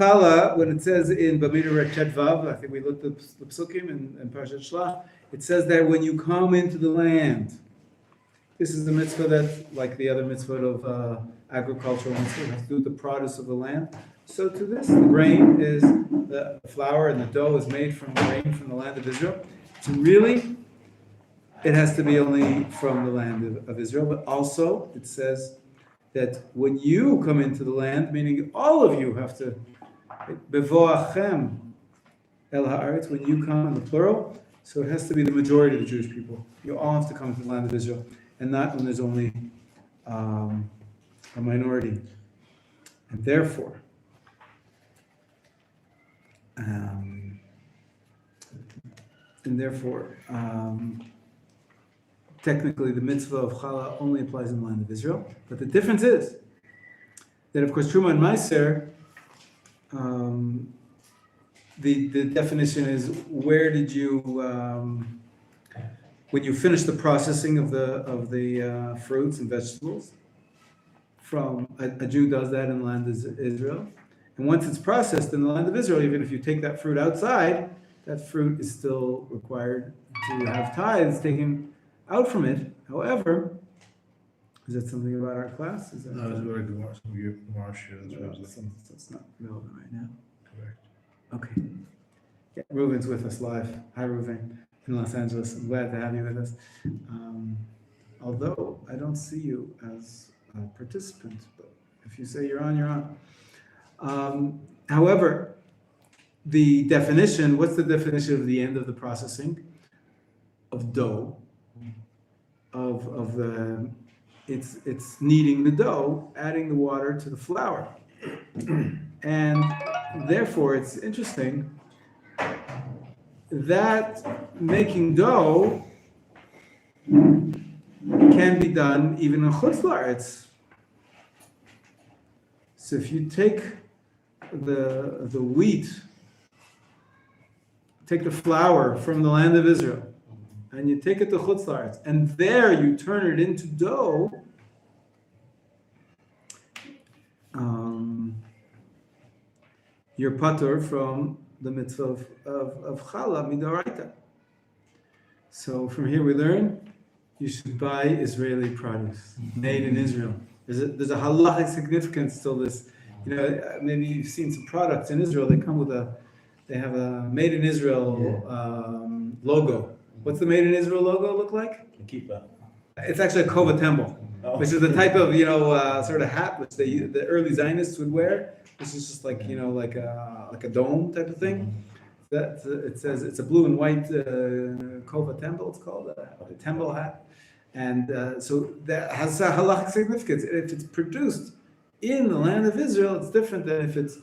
Challah, when it says in Bamidbar Chet Vav, I think we looked at the Psukim in Parashat Shlach, it says that when you come into the land, this is the mitzvah that, like the other mitzvah of agricultural mitzvah, has to do with the produce of the land. So to this, the grain is, the flour and the dough is made from grain from the land of Israel. So really, it has to be only from the land of Israel, but also it says that when you come into the land, meaning all of you have to, bevoachem el haaretz, when you come in the plural, so it has to be the majority of the Jewish people. You all have to come to the land of Israel, and not when there's only a minority. And therefore, technically the mitzvah of challah only applies in the land of Israel. But the difference is that, of course, Truma and Meiser, the definition is where did you, when you finish the processing of the fruits and vegetables, from a Jew does that in the land of Israel. And once it's processed in the land of Israel, even if you take that fruit outside, that fruit is still required to have tithes taken out from it. However, is that something about our class? Is that no, it's very good. It's not relevant right now. Correct. Okay. Yeah, Reuven's with us live. Hi, Reuven, in Los Angeles. I'm glad to have you with us. Although I don't see you as a participant, but if you say you're on, you're on. However, the definition, what's the definition of the end of the processing of dough? Of the, it's kneading the dough, adding the water to the flour. And therefore, it's interesting that making dough can be done even in Chutz La'aretz. So if you take the wheat, take the flour from the land of Israel, and you take it to Chutz La'aretz, and there you turn it into dough, you're patur from the mitzvah of challah midoraita. So from here we learn you should buy Israeli produce made in Israel. There's a halachic significance to this. You know, maybe you've seen some products in Israel. They have a made in Israel logo. What's the made in Israel logo look like? A kippah. It's actually a kova temple, which is the type of sort of hat which the early Zionists would wear. This is just like like a dome type of thing. That it says it's a blue and white kova temple. It's called a temple hat, and so that has a halachic significance. If it's produced in the land of Israel, it's different than if it's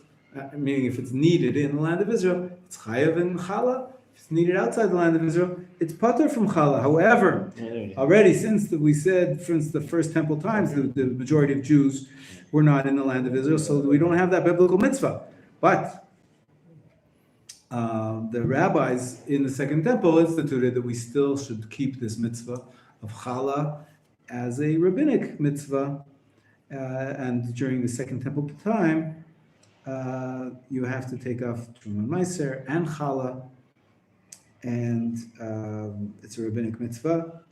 meaning if it's needed in the land of Israel, it's chayav in challah. If it's needed outside the land of Israel, it's patur from challah. However, already since we said, for instance, the first temple times, the majority of Jews were not in the land of Israel, so we don't have that biblical mitzvah. But the rabbis in the second temple instituted that we still should keep this mitzvah of challah as a rabbinic mitzvah. And during the second temple time, you have to take off Truma Meiser and challah, and it's a rabbinic mitzvah.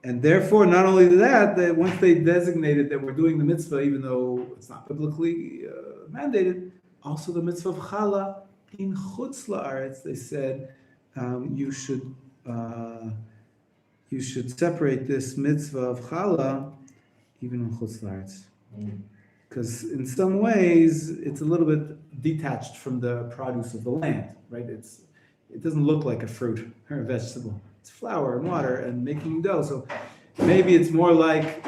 And therefore, not only that once they designated that we're doing the mitzvah, even though it's not biblically mandated, also the mitzvah of challah in Chutz La'aretz, they said you should separate this mitzvah of challah even in Chutz La'aretz. Because in some ways, it's a little bit detached from the produce of the land, right? It doesn't look like a fruit or a vegetable. It's flour and water and making dough. So maybe it's more like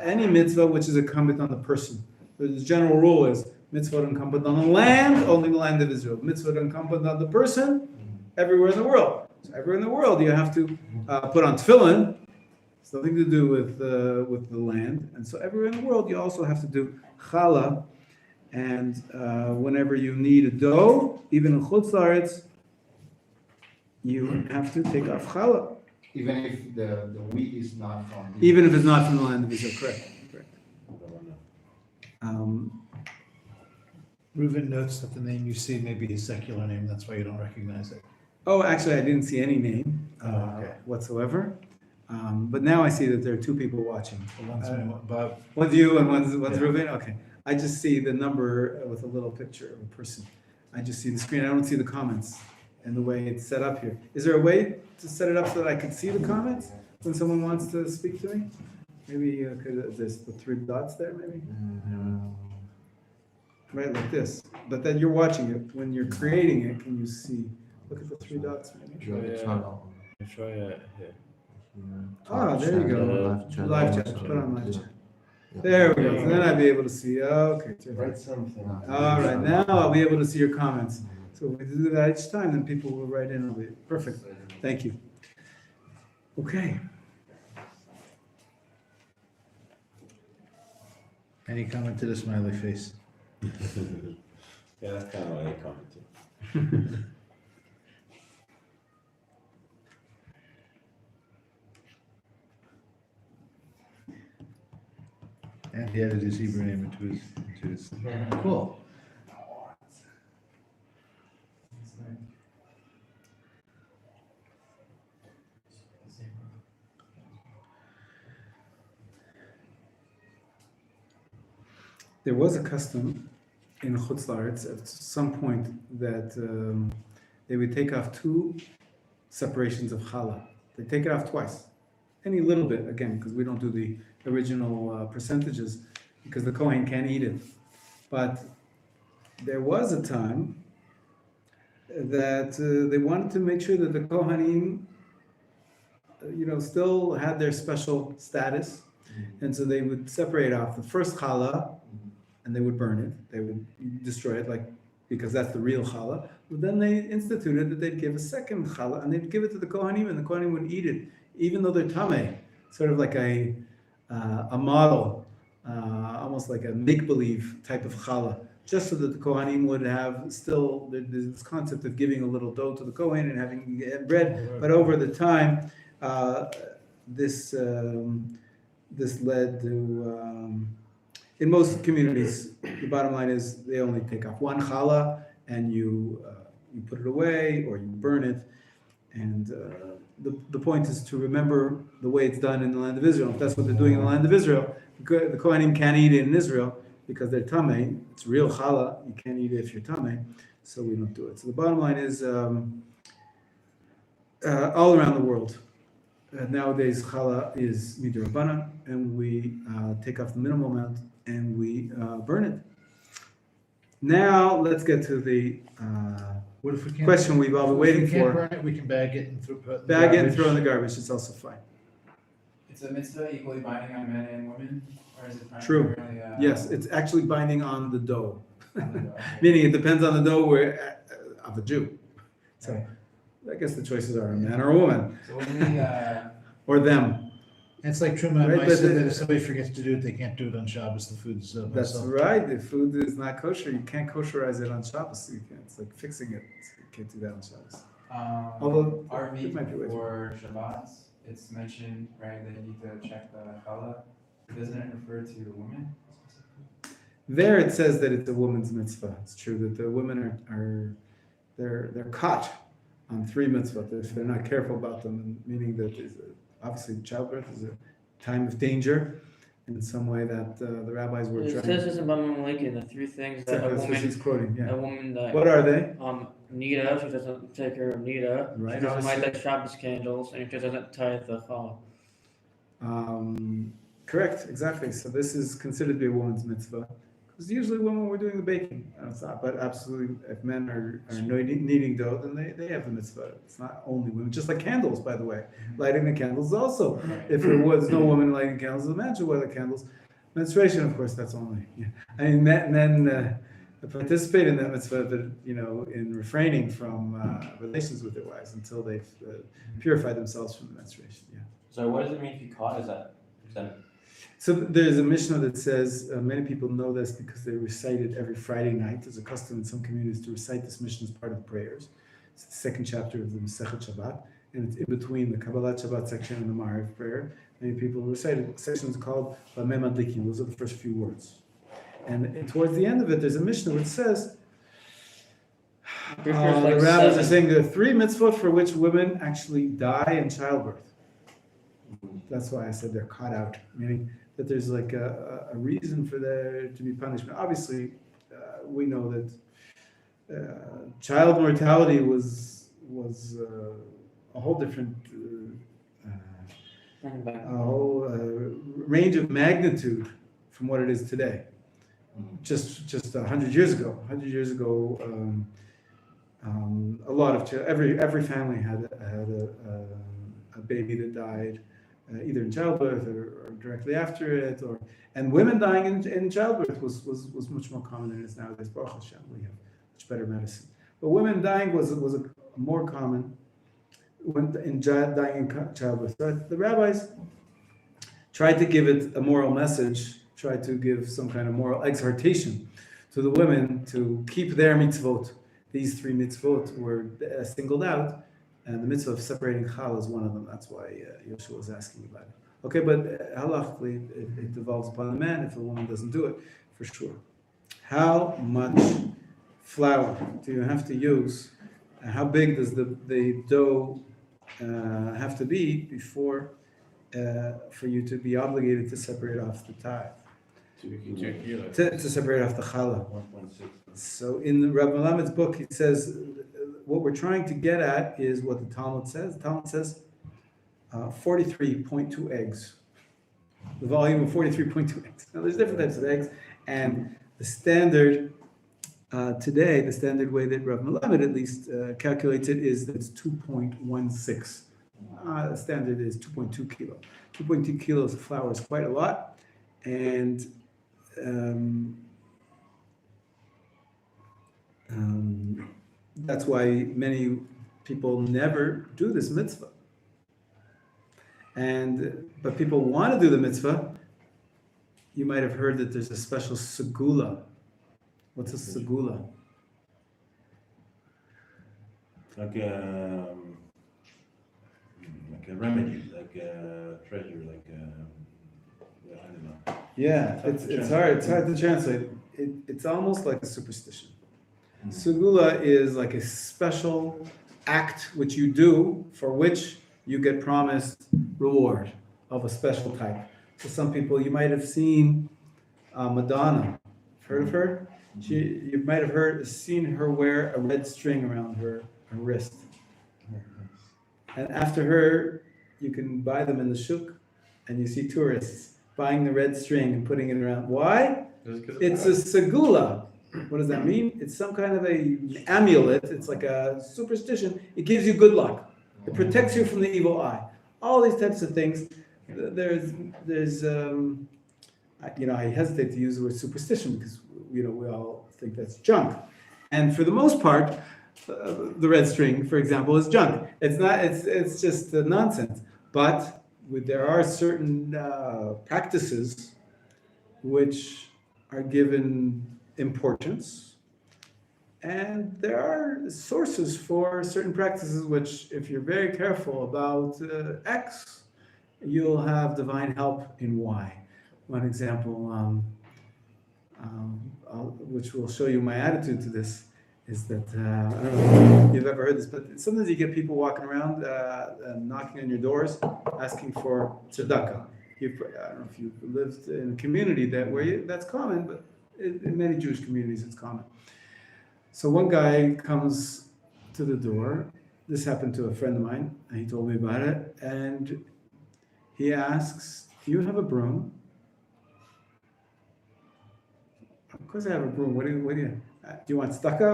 any mitzvah which is incumbent on the person. The general rule is mitzvah incumbent on the land, only the land of Israel. Mitzvah incumbent on the person, everywhere in the world. So everywhere in the world you have to put on tefillin. It's nothing to do with the land. And so everywhere in the world you also have to do challah. And whenever you need a dough, even in Chutz La'aretz, you have to take off challah. Even if the wheat is not from even if it's not from the land of Israel, correct. Reuven notes that the name you see may be his secular name, that's why you don't recognize it. Oh, actually, I didn't see any name Okay. whatsoever. But now I see that there are two people watching. The one's Bob. One's you and one's Yeah. Reuven? Okay. I just see the number with a little picture of a person. I just see the screen. I don't see the comments and the way it's set up here. Is there a way to set it up so that I can see the comments when someone wants to speak to me? Maybe there's the three dots there, maybe? Right, like this. But then you're watching it. When you're creating it, can you see? Look at the three dots, maybe. You have a channel. Try it here. Ah, there you go. Live chat. Put on live chat. There we go. So then I'll be able to see. Okay. terrific. Write something. All right. Now I'll be able to see your comments. So if we do that each time, then people will write in. It'll be perfect. Thank you. Okay. Any comment to the smiley face? Yeah, that's kind of what I commented. And he added his Hebrew name into his. Cool. There was a custom in Chutz La'aretz at some point that they would take off two separations of challah. They take it off twice, any little bit again, because we don't do the original percentages, because the Kohen can't eat it. But there was a time that they wanted to make sure that the Kohanim, still had their special status, and so they would separate off the first challah, and they would burn it. They would destroy it, because that's the real challah. But then they instituted that they'd give a second challah, and they'd give it to the Kohanim, and the Kohanim would eat it, even though they're tameh. Sort of like a model, almost like a make-believe type of challah, just so that the Kohanim would have still this concept of giving a little dough to the Kohen and having bread. But over the time, this led to, in most communities, the bottom line is they only take off one challah, and you put it away or you burn it. And the point is to remember the way it's done in the land of Israel. If that's what they're doing in the land of Israel, the Kohanim can't eat it in Israel because they're tameh. It's real challah. You can't eat it if you're tameh, so we don't do it. So the bottom line is, all around the world, nowadays challah is midrabanan, and we take off the minimal amount and we burn it. Now let's get to the What if we can't? question we've all been waiting If we can't for. burn it, we can bag it and throw it in the Bag it and garbage. throw in the garbage. It's also fine. It's a mitzvah equally binding on men and women, or is it True. primarily? Yes, it's actually binding on the dough. Okay. Meaning it depends on the dough of a Jew. So I guess the choices are a man or a woman, So when we, or them. And it's like Truma Right, and but Maisa, the- that if somebody forgets to do it, they can't do it on Shabbos, the food's. That's right. If food is not kosher, you can't kosherize it on Shabbos. You can't. It's like fixing it. You can't do that on Shabbos. Although our it meat might be ways. for Shabbats, it's mentioned, right, that you need to check the challah. Doesn't it refer to a woman? There it says that it's a woman's mitzvah. It's true that the women they're caught on 3 mitzvot if they're not careful about them, meaning that obviously childbirth is a time of danger in some way that the rabbis were It trying. says this about Lincoln, the three things that That's what she's quoting. a Yeah. woman that What are they? Nida, she doesn't take care of Nida, Right. she doesn't light the Shabbos candles, and she doesn't tie the challah. Correct. Exactly. So this is considered to be a woman's mitzvah. Because usually women were doing the baking. It's not, but absolutely, if men are kneading dough, then they have the mitzvah. It's not only women. Just like candles, by the way. Lighting the candles also. If there was no woman lighting candles, the man should light the candles. Menstruation, of course, that's only. Yeah. I mean, men participate in that mitzvah, but in refraining from relations with their wives until they've purified themselves from the menstruation. Yeah. So what does it mean if you caught? Is that So there's a Mishnah that says, many people know this because they recite it every Friday night. There's a custom in some communities to recite this Mishnah as part of the prayers. It's the second chapter of the Masechet Shabbat, and it's in between the Kabbalat Shabbat section and the Ma'ariv prayer. Many people recite it. The section is called Lamem Adlikim. Those are the first few words. And towards the end of it, there's a Mishnah which says, There's the like rabbis are 7. saying there are 3 mitzvot for which women actually die in childbirth. That's why I said they're caught out, meaning that there's like a reason for there to be punishment. Obviously, we know that child mortality was a whole different, a whole range of magnitude from what it is today. Just 100 years ago. 100 years ago, a lot of every family had a baby that died. Either in childbirth or directly after it, and women dying in childbirth was much more common than it is nowadays. Baruch Hashem, we have much better medicine. But women dying was more common dying in childbirth. But the rabbis tried to give it a moral message, tried to give some kind of moral exhortation to the women to keep their mitzvot. These 3 mitzvot were singled out. And the mitzvah of separating challah is one of them. That's why Yoshua was asking about it. Okay, but halachically, it devolves upon the man if the woman doesn't do it, for sure. How much flour do you have to use? How big does the dough have to be before for you to be obligated to separate off the tithe? To separate off the challah. 1.6. So in the Rabbi Melammed's book, he says, what we're trying to get at is what the Talmud says. The Talmud says 43.2 eggs. The volume of 43.2 eggs. Now, there's different types of eggs, and the standard today, the standard way that Rabbi Melamed at least calculates it is that it's 2.16. The standard is 2.2 kilo. 2.2 kilos of flour is quite a lot, and that's why many people never do this mitzvah. But people want to do the mitzvah. You might have heard that there's a special segula. What's a segula? Like a remedy, like a treasure, I don't know. Yeah, it's hard to translate. It's almost like a superstition. Segula is like a special act which you do for which you get promised reward of a special type. So some people, you might have seen Madonna. Heard of her? You might have seen her wear a red string around her wrist. And after her, you can buy them in the shuk, and you see tourists buying the red string and putting it around. Why? It's a segula. What does that mean? It's some kind of an amulet. It's like a superstition. It gives you good luck. It protects you from the evil eye. All these types of things. There's I hesitate to use the word superstition because we all think that's junk. And for the most part, the red string, for example, is junk. It's not. It's just nonsense. But there are certain practices which are given importance, and there are sources for certain practices which, if you're very careful about X, you'll have divine help in Y. One example, which will show you my attitude to this, is that, I don't know if you've ever heard this, but sometimes you get people walking around knocking on your doors asking for tzedakah. I don't know if you've lived in a community that's common, but in many Jewish communities it's common. So one guy comes to the door. This happened to a friend of mine, and he told me about it, and he asks, "Do you have a broom?" Of course I have a broom. What do you want tzedakah?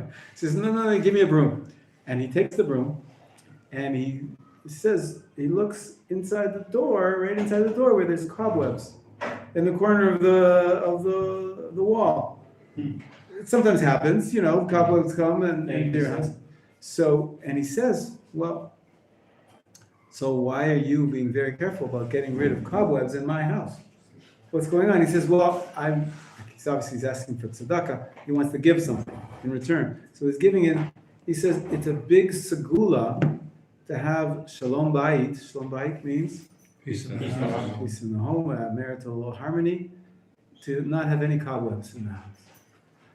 He says, no, give me a broom. And he takes the broom, and he says, he looks inside the door, right inside the door where there's cobwebs in the corner of the wall. It sometimes happens, cobwebs come and your house. So, and he says, well, so why are you being very careful about getting rid of cobwebs in my house? What's going on? He says, well, he's asking for tzedakah. He wants to give something in return. So he's giving it. He says it's a big segula to have shalom bayit. Shalom bayit means Peace in the peace in the home, marital harmony. to not have any cobwebs in the house.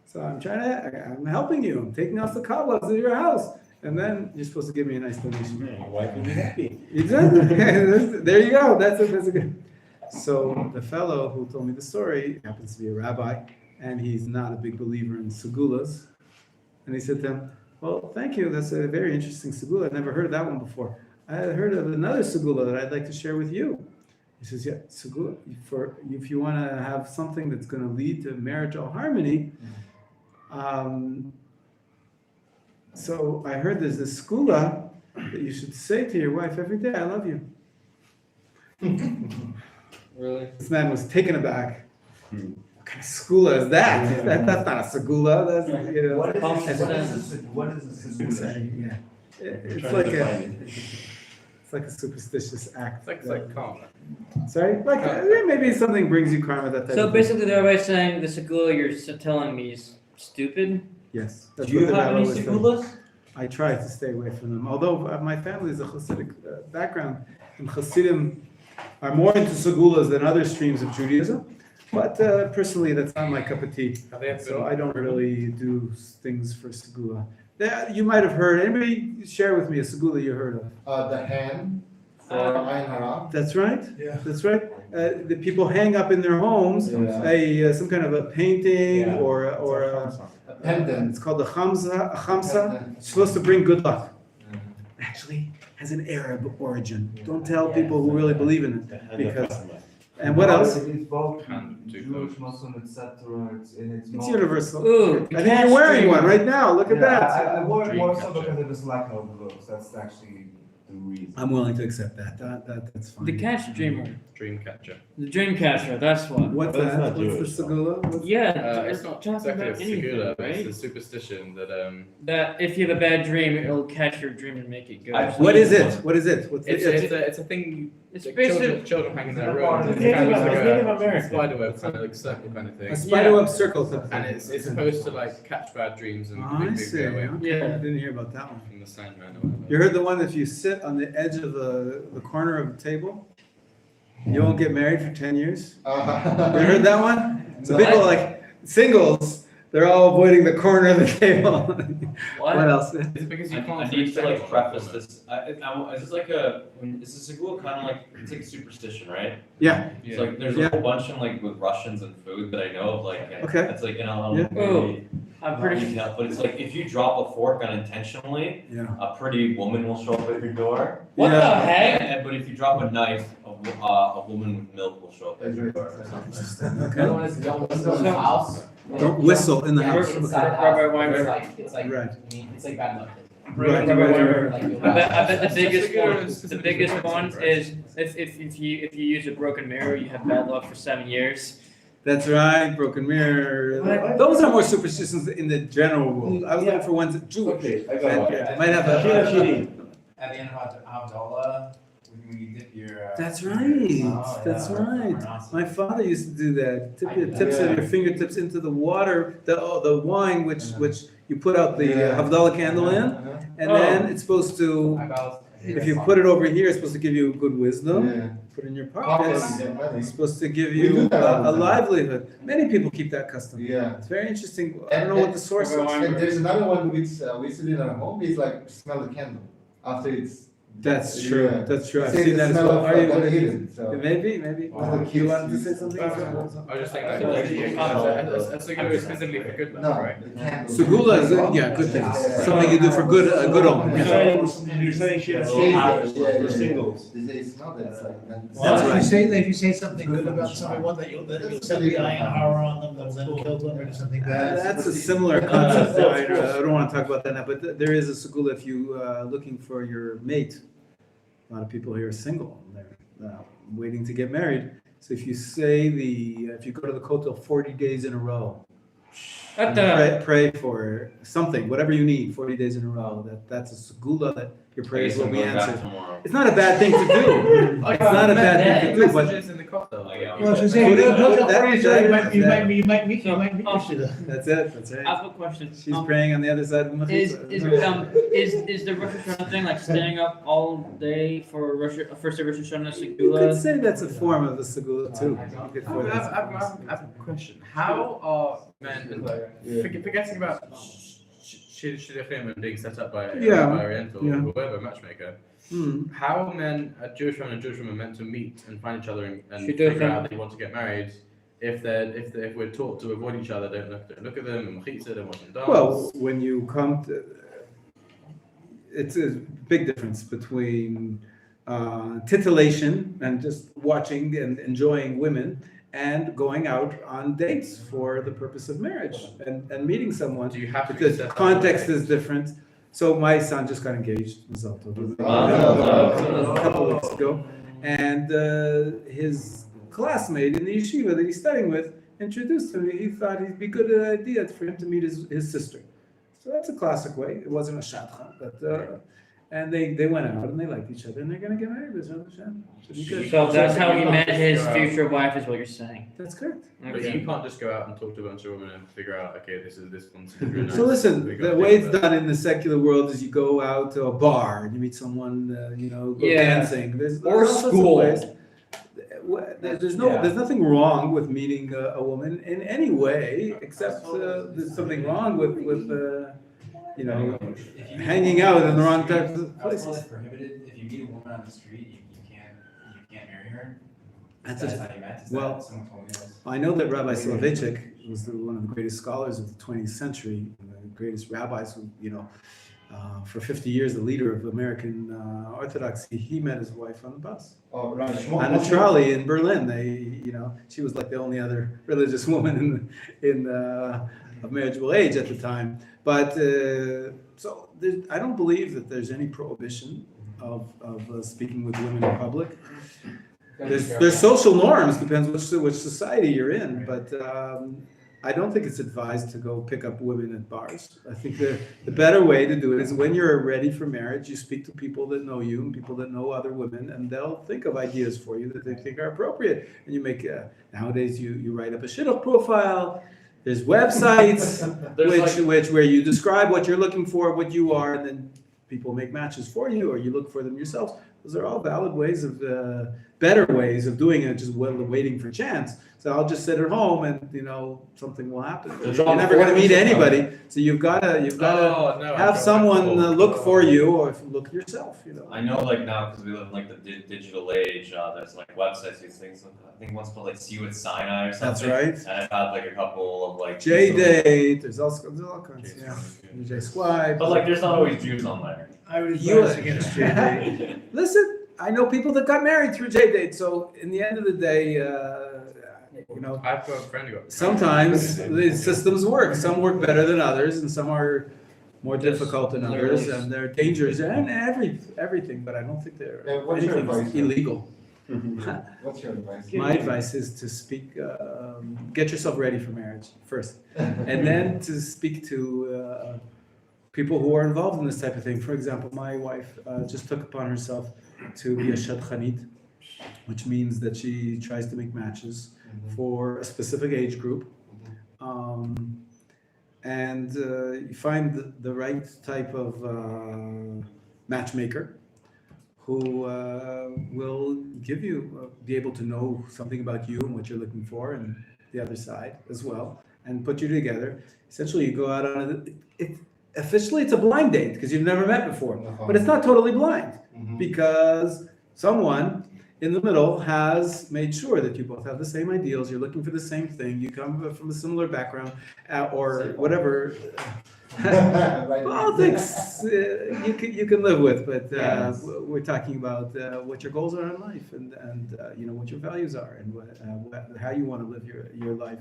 So I'm helping you. I'm taking off the cobwebs of your house. And then you're supposed to give me a nice donation. Your wife will be happy. Exactly. There you go. That's a good. So the fellow who told me the story happens to be a rabbi, and he's not a big believer in segulas. And he said to him, "Well, thank you. That's a very interesting segula. I've never heard of that one before. I had heard of another segula that I'd like to share with you." He says, "Yeah, segula. If you want to have something that's going to lead to marital harmony." So I heard there's this segula that you should say to your wife every day, "I love you." Really? This man was taken aback. What kind of segula is that? That's not a segula. That's What is a segula? Yeah. It's Trying like to a find it. it's like a superstitious act. It's like karma. Sorry, like maybe something brings you karma. That type So of thing. basically, the rabbi's saying the segula you're telling me is stupid. Yes. That's Do you what the have rabbi any was saying. segulas? I try to stay away from them. Although my family is a Hasidic background, and Hasidim are more into segulas than other streams of Judaism. But personally, that's not my cup of tea. So I don't really do things for segula. You might have heard. Anybody share with me a segula you heard of? The hand for Ayin Hara. That's right. Yeah. That's right. The people hang up in their homes some kind of a painting Yeah. or A pendant. it's called a khamsa. It's supposed to bring good luck. Actually, has an Arab origin. Don't tell people who really believe in it. Because and what else? It's both Hand, two Jewish, Muslim, etc. It's It's universal. Ooh, I think you're wearing one right now. Look at that. I wore it more so Dream because it was lack of looks. That's actually the reason. I'm willing to accept that. That's fine. the catch dreamer, Dream catcher. the dream catcher. That's what. What's That's that? not What's Jewish, the segula? What's- Yeah, It's not talking exactly a about anything, segula, but right? it's a superstition that That if you have a bad dream, it'll catch your dream and make it good. What is it? What is it? What's it's a thing. It's like basically children hang in their It's rooms. Native It's kind of like Native a American. spider web, kind of like circle kind of thing. a spiderweb circle. type of And thing. it's supposed to like catch bad dreams and I make see. people go away Okay. Yeah. I didn't hear about that one. from the Sandman or whatever. You heard the one if you sit on the edge of the corner of a table, you won't get married for 10 years? You heard that one? So people like singles, they're all avoiding the corner of the table. What? What else? It's because you I can't. need to like respect preface women. this. Is this like is a segula kind of like, it's like a superstition, right? Yeah. It's like, there's Yeah. a whole bunch of like with Russians and food that I know of, like, Okay. it's like, Yeah. maybe I'm not pretty easy enough, but it's like, if you drop a fork unintentionally, Yeah. a pretty woman will show up at your door. What the Yeah. heck? But if you drop a knife, a woman with milk will show up at your door. Another one is don't whistle in the house. Don't whistle in the Yeah, house. inside the Rabbi house. Weinberg. It's like, Right. it's like bad luck. Right. Like, you'll I bet the It's biggest just a one, good- it's just the a biggest good one right? is if you use a broken mirror, you have bad luck for 7 years. That's right, broken mirror. What? Those are more superstitions in the general world. I was looking for ones that Jewish. Okay, I And got one. it might have Shira a. Shiri. At the end of Havdalah, when you dip your. That's right. Oh, That's yeah. right. My father used to do that. Tip I your do tips that. of your fingertips into the water, the wine, which you put out the Havdalah candle in, and then it's supposed to. If you put it over here, it's supposed to give you good wisdom. Put it in your pockets. It's supposed to give We you do that all a the time. livelihood. Many people keep that custom. Yeah. It's very interesting. I don't know what the source is. And there's another one which we used to do at home. It's like smell the candle after it's. That's true. Yeah. That's true. I've Say seen the that as smell well. of Are you what gonna they do? eat, so. Maybe. All the Do you kids want to use say it. something? I was just thinking, feel like that's a good specifically for good luck, No, right? the candle. Segula is good thing. Something you do for good omen. You're saying Shira for singles. It's not that, it's like. That's Well, right. if you say something good about someone, that you'll set the eye and horror on them, they'll then kill them or do something bad. That's a similar concept. I don't want to talk about that now, but there is a segula if you looking for your mate. A lot of people here are single. They're waiting to get married. So if you say if you go to the kotel 40 days in a row, At And pray for something, whatever you need, 40 days in a row. That's a segula that your prayers will be answered. It's not a bad thing to do. It's not a bad thing to do, but Messages in the cocktail. Well, she's saying, Put it- look, that- you that- might meet Rishida. that's it. That's I right. have a question. She's praying on the other side of the Is mechitza. is the Rosh Hashanah thing like staying up all day for first day Rosh Hashanah You could Segula? say that's a form of the segula too. You could I put it- have a question. How are men, forgetting about shidduchim and being set up by Yeah, by Oriental yeah. or whoever matchmaker, how are men, a Jewish man and Jewish woman, meant to meet and find each other and figure out they want to get married if we're taught to avoid each other, don't look at them, and mechitza, don't watch them dance? Well, when you come to, it's a big difference between titillation and just watching and enjoying women and going out on dates for the purpose of marriage and meeting someone. Do you have to be Because set up context already? is different. So my son just got engaged a couple of weeks ago, and his classmate in the yeshiva that he's studying with introduced him. He thought it'd be a good idea for him to meet his sister. So that's a classic way. It wasn't a shadchan, but and they went out and they liked each other and they're going to get married. B'ezras Hashem. Should be good. So that's how he You met can't his just go out. future wife, is what you're saying. That's correct. But Okay. you can't just go out and talk to a bunch of women and figure out, okay, this one's really nice. So listen, We got the way this, it's but- done in the secular world is you go out to a bar and you meet someone, go Yeah. dancing. There's Or all sorts of school. ways. There's nothing wrong with meeting a woman in any way, except there's something wrong with hanging out in the wrong types of I was told places. it's prohibited, if you meet a woman on the street, you can't marry her. That's That's it. how you met, Well, someone told me this. I know that Rabbi Soloveitchik was one of the greatest scholars of the 20th century, the greatest rabbis who, for 50 years, the leader of American Orthodoxy. He met his wife on the bus. Oh, right. On a trolley in Berlin. She was like the only other religious woman of marriageable age at the time. But I don't believe that there's any prohibition of speaking with women in public. There's social norms, depends which society you're in, but I don't think it's advised to go pick up women at bars. I think the better way to do it is when you're ready for marriage, you speak to people that know you and people that know other women, and they'll think of ideas for you that they think are appropriate. And you make, nowadays you write up a shidduch profile. There's websites where you describe what you're looking for, what you are, and then people make matches for you, or you look for them yourselves. Those are all valid ways of, better ways of doing it, just waiting for chance. So I'll just sit at home and, something will happen. You're never going to meet anybody, so you've got to have someone look for you or look yourself, I know, like now, because we live in like the digital age, there's like websites, these things. I think one's called like See You at Sinai or something. That's right. And I've had like a couple of like. J-Date, there's all kinds, yeah. J-Swipe. But like, there's not always Jews on there. I would You- advise against J-Date. Listen, I know people that got married through J-Date, so in the end of the day, I've got a friend who got. sometimes the systems work. Some work better than others, and some are more difficult than others, and there are dangers and everything. But I don't think they're What's your anything advice? illegal. What's your advice? My advice is to speak, get yourself ready for marriage first, and then to speak to people who are involved in this type of thing. For example, my wife just took upon herself to be a shadchanit, which means that she tries to make matches for a specific age group. And you find the right type of matchmaker who will give you, be able to know something about you and what you're looking for and the other side as well, and put you together. Essentially, you go out on officially it's a blind date because you've never met before, but it's not totally blind because someone in the middle has made sure that you both have the same ideals, you're looking for the same thing, you come from a similar background, or whatever politics you can live with, but we're talking about what your goals are in life and what your values are and how you want to live your life.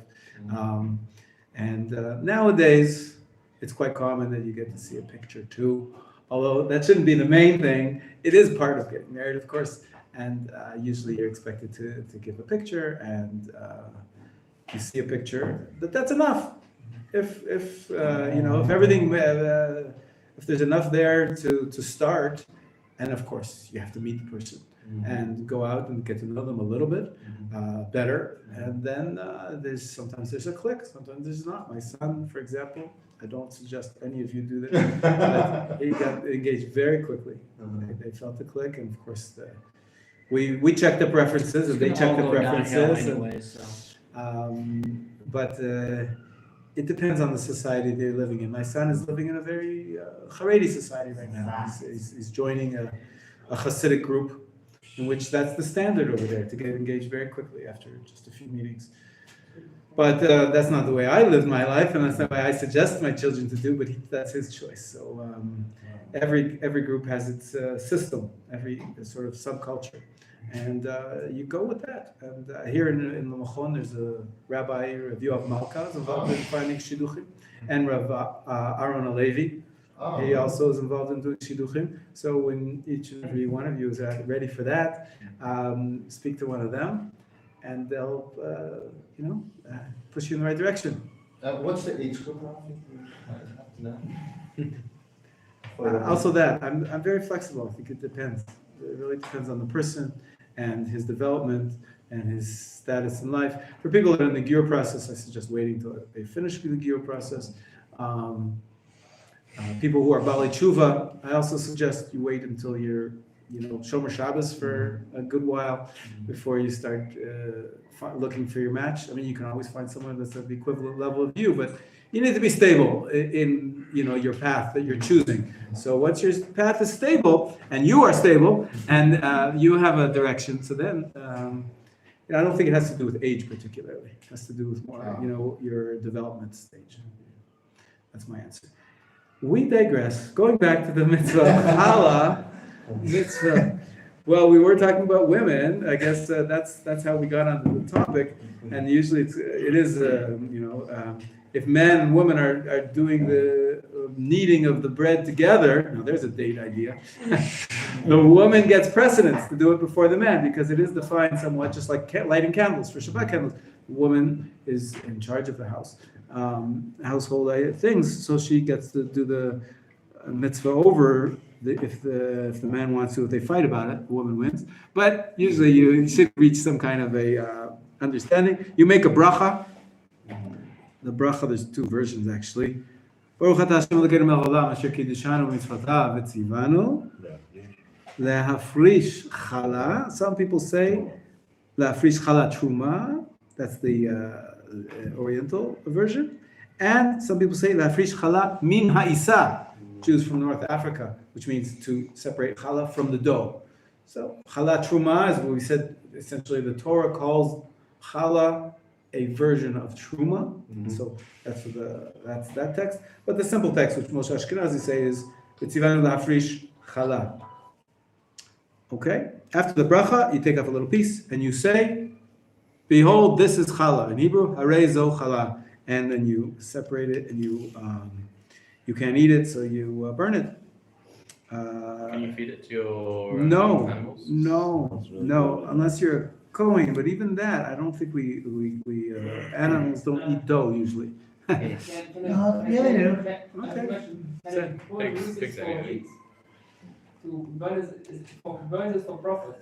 And nowadays, it's quite common that you get to see a picture too, although that shouldn't be the main thing. It is part of getting married, of course. And usually you're expected to give a picture, and you see a picture, that's enough. if if everything, if there's enough there to start, and of course you have to meet the person and go out and get to know them a little bit better, and then sometimes there's a click, sometimes there's not. My son, for example, I don't suggest any of you do this, but he got engaged very quickly. They felt the click, and of course we check the preferences, and they check the preferences. But it depends on the society they're living in. My son is living in a very Haredi society right now. He's joining a Hasidic group, in which that's the standard over there, to get engaged very quickly after just a few meetings. But that's not the way I lived my life, and that's not the way I suggest my children to do, but that's his choice. So every group has its system, every sort of subculture. And you go with that. And here in the Machon, there's a Rabbi, Rabbi Malka, is involved in finding shidduchim, and Rabbi Aaron Alevi. He also is involved in doing shidduchim. So when each and every one of you is ready for that, speak to one of them, and they'll, push you in the right direction. What's the age group? Also that, I'm very flexible. I think it depends. It really depends on the person and his development and his status in life. For people that are in the Giyur process, I suggest waiting till they finish the Giyur process. People who are Bali Tshuva, I also suggest you wait until you're, Shomer Shabbos for a good while before you start looking for your match. I mean, you can always find someone that's at the equivalent level of you, but you need to be stable in your path that you're choosing. So once your path is stable and you are stable and you have a direction, so then I don't think it has to do with age particularly. It has to do with more, your development stage. That's my answer. We digress. Going back to the mitzvah, challah, mitzvah. Well, we were talking about women. I guess that's how we got onto the topic. And usually it is if men and women are doing the kneading of the bread together, now there's a date idea, the woman gets precedence to do it before the man, because it is defined somewhat just like lighting candles for Shabbat candles. The woman is in charge of the house, household things, so she gets to do the mitzvah over. If the man wants to, if they fight about it, the woman wins. But usually you should reach some kind of a understanding. You make a bracha. The bracha, there's two versions actually. Baruch atah Hashem Elokeinu melech haolam asher kiddeshanu b'mitzvotav v'tzivanu lehafrish challah. Some people say lehafrish challah truma. That's the Oriental version. And some people say lehafrish challah min ha'isa. Jews from North Africa, which means to separate challah from the dough. So challah truma is what we said. Essentially, the Torah calls challah a version of truma. So that's that text. But the simple text, which Moshe Ashkenazi say, is v'tzivanu la'afrish challah. Okay. After the bracha, you take off a little piece and you say, "Behold, this is challah." In Hebrew, harei zo challah, and then you separate it and you can't eat it, so you burn it. Can you feed it to your animals? No, unless you're a Kohen, but even that, I don't think we animals don't eat dough usually. Yeah, they do. Okay. Pigs anyway. To burn is for profit.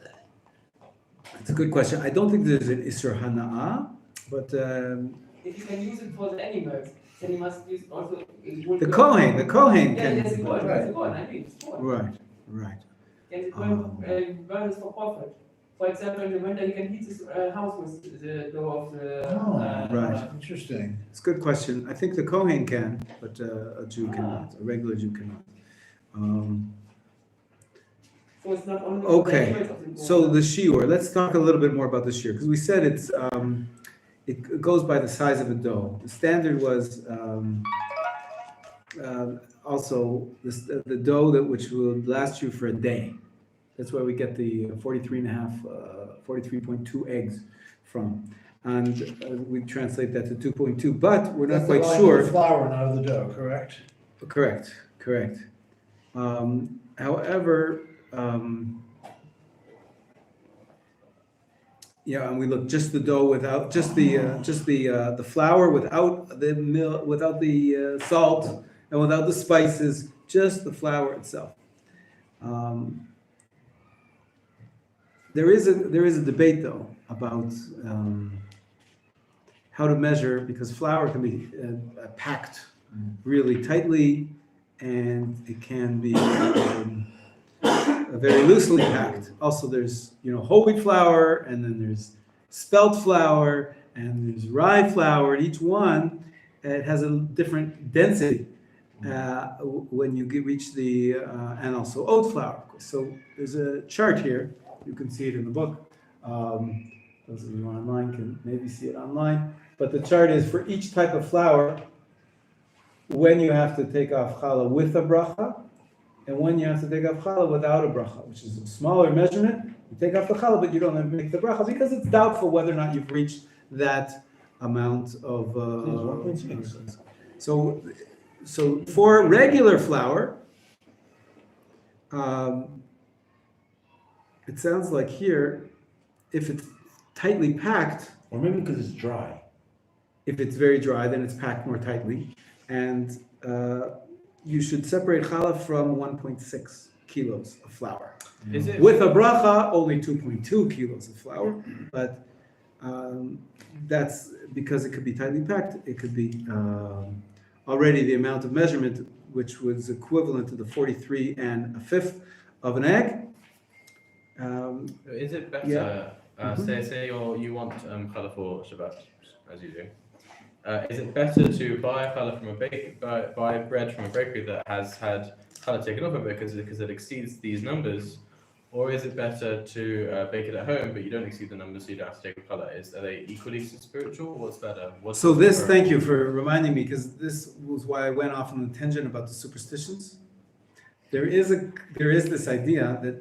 It's a good question. I don't think there's an Isser Hana'ah, but If you can use it for the animals, then you must use also. the Kohen Yeah, can. that's good. That's good. I mean, it's good. Right. And it burns for profit. For example, in the winter, you can heat this house with the dough of the. right. Interesting. It's a good question. I think the Kohen can, but a Jew cannot. A regular Jew cannot. So it's not only. Okay. So the shiur. Let's talk a little bit more about the shiur, because we said it goes by the size of the dough. The standard was also the dough which will last you for a day. That's where we get the 43.2 eggs from. And we translate that to 2.2, but we're not quite sure. The flour, not of the dough, correct? Correct. However, Yeah, and we look just the dough without, just the flour without the milk, without the salt, and without the spices, just the flour itself. There is a debate though about how to measure, because flour can be packed really tightly, and it can be very loosely packed. Also, there's whole wheat flour, and then there's spelt flour, and there's rye flour. And each one it has a different density when you reach the and also oat flour. So there's a chart here. You can see it in the book. Those of you online can maybe see it online. But the chart is for each type of flour when you have to take off challah with a bracha, and when you have to take off challah without a bracha, which is a smaller measurement. You take off the challah, but you don't have to make the bracha because it's doubtful whether or not you've reached that amount of. So for regular flour, it sounds like here, if it's tightly packed, Or maybe because it's dry. if it's very dry, then it's packed more tightly, and you should separate challah from 1.6 kilos of flour. Is it With a bracha, only 2.2 kilos of flour, but that's because it could be tightly packed. It could be already the amount of measurement, which was equivalent to the 43 1/5 of an egg. Is it better? Yeah. Say you want challah for Shabbat, as you do. Is it better to buy challah from buy bread from a bakery that has had challah taken off of it because it exceeds these numbers, or is it better to bake it at home but you don't exceed the numbers, so you don't have to take challah? Are they equally spiritual? What's better? Thank you for reminding me, because this was why I went off on the tangent about the superstitions. There is this idea that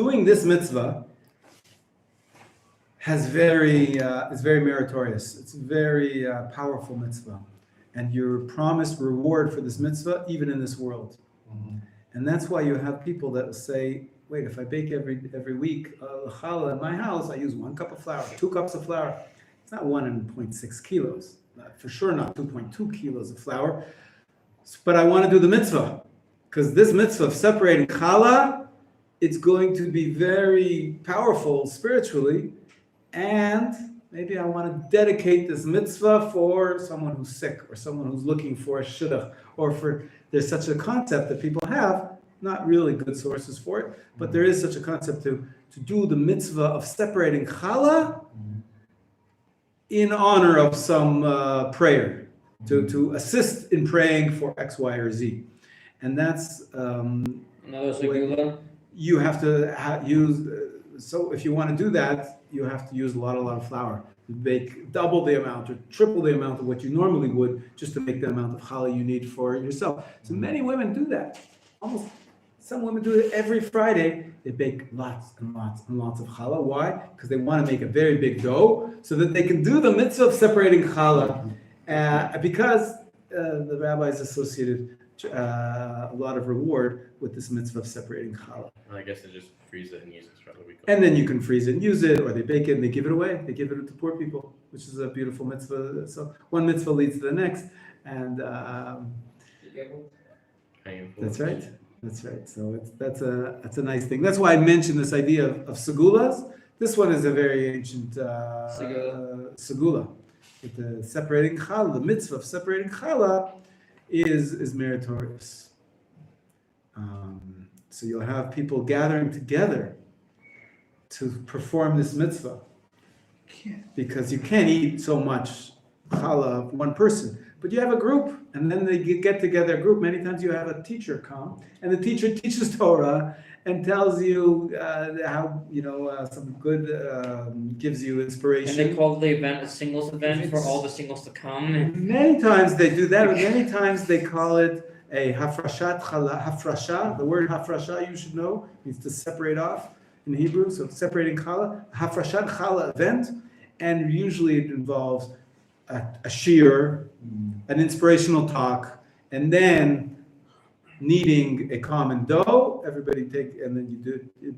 doing this mitzvah is very meritorious. It's a very powerful mitzvah, and you're promised reward for this mitzvah even in this world. And that's why you have people that will say, "Wait, if I bake every week challah in my house, I use 1 cup of flour, 2 cups of flour. It's not 1.6 kilos, for sure not 2.2 kilos of flour. But I want to do the mitzvah, because this mitzvah of separating challah, it's going to be very powerful spiritually, and maybe I want to dedicate this mitzvah for someone who's sick, or someone who's looking for a shidduch, or there's such a concept that people have, not really good sources for it, but there is such a concept to do the mitzvah of separating challah in honor of some prayer, to assist in praying for X, Y, or Z. And that's you have to use. So if you want to do that, you have to use a lot of flour. You bake double the amount or triple the amount of what you normally would, just to make the amount of challah you need for yourself. So many women do that. Some women do it every Friday. They bake lots and lots and lots of challah. Why? Because they want to make a very big dough so that they can do the mitzvah of separating challah. Because the rabbis associated a lot of reward with this mitzvah of separating challah. I guess they just freeze it and use it throughout the week. And then you can freeze it and use it, or they bake it and they give it away. They give it to poor people, which is a beautiful mitzvah. So one mitzvah leads to the next, and that's right. That's right. So that's a nice thing. That's why I mentioned this idea of segulas. This one is a very ancient segula. With the separating challah, the mitzvah of separating challah is meritorious. So you'll have people gathering together to perform this mitzvah, because you can't eat so much challah of one person. But you have a group, and then they get together a group. Many times you have a teacher come, and the teacher teaches Torah and tells you how, some good, gives you inspiration. And they call the event a singles event for all the singles to come. Many times they do that, but many times they call it a hafrashat challah. Hafrasha, the word hafrasha, you should know, means to separate off in Hebrew. So separating challah, hafrashat challah event, and usually it involves a shiur, an inspirational talk, and then kneading a common dough. Everybody and then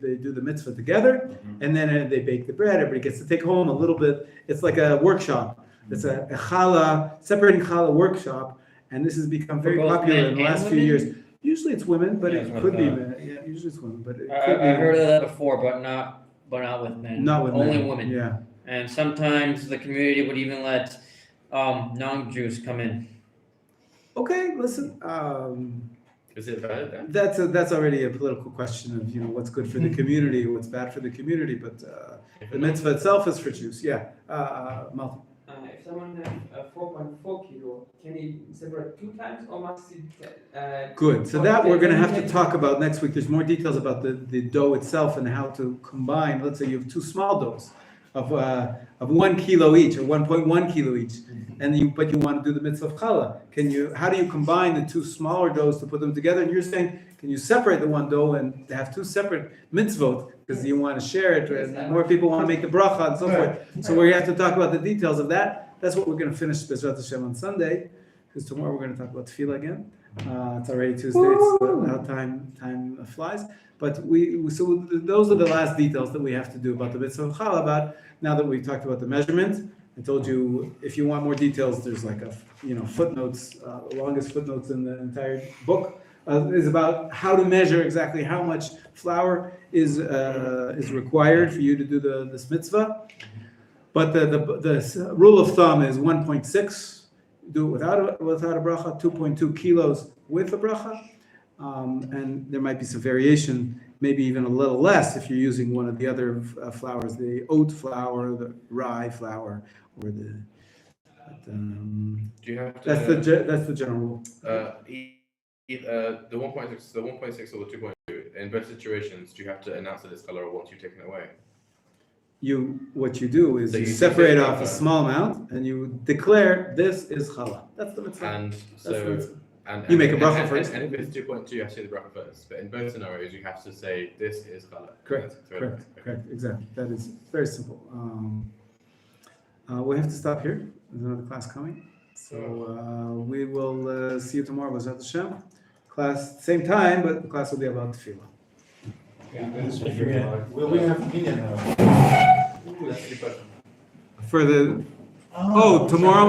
they do the mitzvah together, and then they bake the bread. Everybody gets to take home a little bit. It's like a workshop. It's a challah, separating challah workshop, and this has become very For both popular men in the and last few women? years. Usually it's women, but Yeah, it it's could be women. men. Yeah, usually it's women, but it I could be heard of that before, but not with men. not with Only men. women. Yeah. And sometimes the community would even let non-Jews come in. Okay, listen. Is it valid then? That's already a political question of what's good for the community, what's bad for the community. But the mitzvah itself is for Jews. Yeah. Malcolm. If someone has 4.4 kilo, can he separate 2 times or must he? Good. So that we're going to have to talk about next week. There's more details about the dough itself and how to combine. Let's say you have 2 small doughs of 1 kilo each or 1.1 kilo each, but you want to do the mitzvah of challah. How do you combine the 2 smaller doughs to put them together? And you're saying, can you separate the one dough and have 2 separate mitzvot because you want to share it, and more people want to make the bracha and so forth. So we have to talk about the details of that. That's what we're going to finish Bezrat Hashem on Sunday, because tomorrow we're going to talk about tefillah again. It's already Tuesday. It's how time flies. But so those are the last details that we have to do about the mitzvah of challah. About now that we've talked about the measurement, I told you if you want more details, there's like footnotes, the longest footnotes in the entire book is about how to measure exactly how much flour is required for you to do this mitzvah. But the rule of thumb is 1.6. Do it without a bracha. 2.2 kilos with a bracha. And there might be some variation, maybe even a little less if you're using one of the other flours, the oat flour, the rye flour, or the. Do you have to? That's the general rule. The 1.6, the 1.6 or the 2.2. In both situations, do you have to announce that it's challah once you've taken it away? What you do is you separate off a small amount and you declare this is challah. That's the mitzvah. And so. And you make a bracha first. And if it's 2.2, you have to say the bracha first. But in both scenarios, you have to say this is challah. Correct. Exactly. That is very simple. We have to stop here. There's another class coming. So we will see you tomorrow. Bezrat Hashem. Class, same time, but the class will be about tefillah. Will we have media now? For tomorrow.